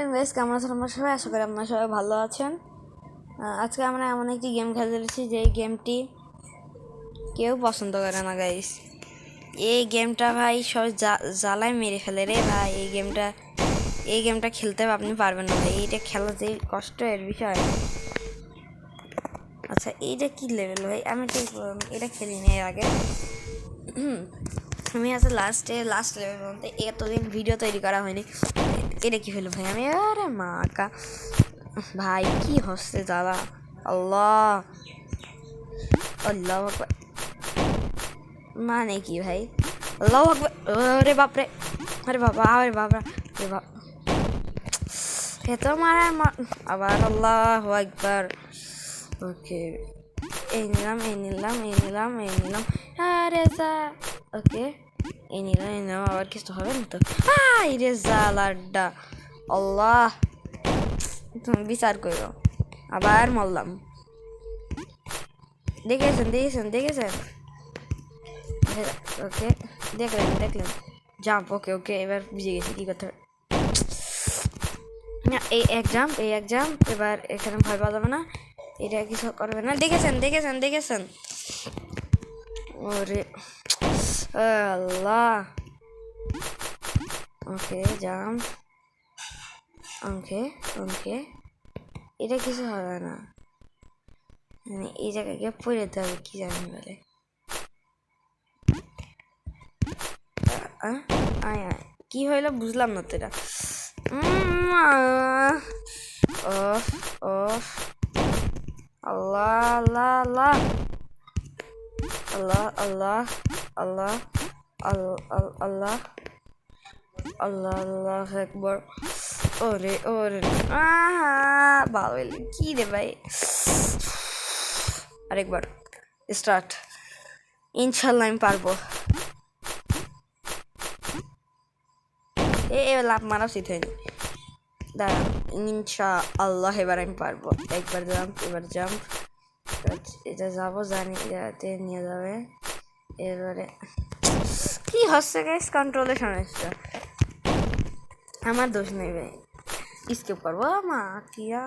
আলাইকুম গাইস, কেমন আছেন আপনারা সবাই? আশা করি আপনারা সবাই ভালো আছেন। আজকে আমরা এমন একটি গেম খেলেছি যে গেমটি কেউ পছন্দ করে না গাইস। এই গেমটা ভাই সব জ্বালায় মেরে ফেলে রে ভাই। এই গেমটা খেলতে আপনি পারবেন না ভাই। এইটা খেলা যে কষ্ট এর বিষয়। আচ্ছা, এইটা কি লেভেল ভাই? আমি তো এটা খেলিনি এর আগে। আমি আছে লাস্ট লেভেল বলতে এতদিন ভিডিও তৈরি করা হয়নি। এটা কি হলো ভাই? আমি আরে মা কা ভাই কি হচ্ছে দাদা? আল্লাহ আল্লাহ আকবার। মানে কি ভাই? আল্লাহ আকবার। আরে বাপরে, আরে বাবা, আরে বাবা, আরে বাপ, এত মারার আবার আল্লাহু আকবার। ওকে, এই নিলাম। আরে যা, ওকে, এই নিলাম আবার কিছু হবে না তো? রে জালাড্ডা, আল্লাহ তুমি বিচার করো। আবার মরলাম। দেখেছেন। ওকে, দেখলেন জাম্প। ওকে, এবার বুঝে গেছি কি করতে হবে। না, এই এক জাম্প। এবার এখানে ভয় পাওয়া যাবে না, এটা কিছু করবে না। দেখেছেন। ওরে আল্লাহ। ওকে, জাম্প। ওকে, এটা কিছু হবে না। মানে এই জায়গায় গিয়ে পড়ে যেতে হবে, কি জানি বলে। আয় কি হইলো বুঝলাম না তো এটা। অফ আল্লাহ একবার। ওরে ভালো কি রে ভাই। আরেকবার স্টার্ট। ইনশাল্লাহ আমি পারবো। লাভ মারা উচিত হয়নি। দাঁড়া, ইনশাআল্লাহ এবার আমি পারবো। একবার জাম্প। এটা যাবো জানি, এটাতে নিয়ে যাবে। এবারে কি হচ্ছে গাইস? কন্ট্রোলের সমস্যা, আমার দোষ নেই ভাই। স্কিপ করবো মা কিয়া